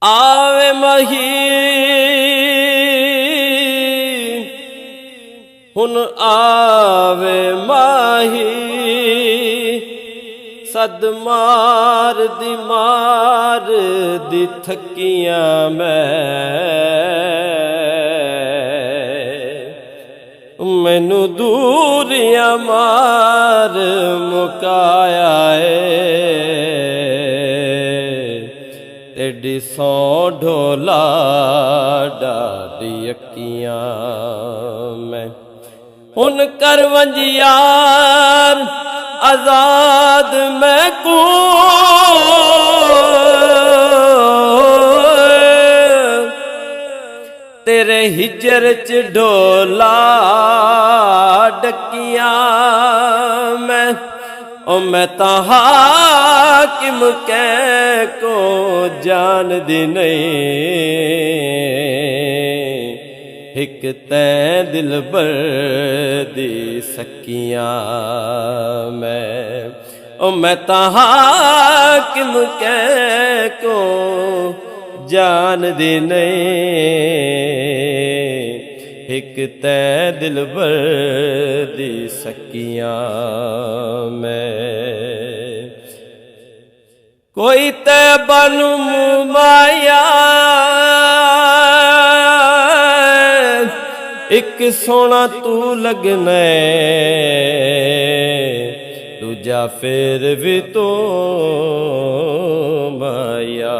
आवे मही हुन आवे माही सद मार दी थकियां मैनू दूरियां मार मुकाया तेडी सौ ढोला डाडी अक्कियां मैं हुन कर वंजियार आजाद मैं को तेरे हिजर च ढोला डकियां मैं ता हाकिम कै को जान दी नहीं हिक तै दिलबर दी सकियां मैं ता हाकिम कै को जान दी नहीं हिक तै दिलबर दी सकियां कोई तै बनू माया एक सोना तू लगना दूजा फिर भी तो माया।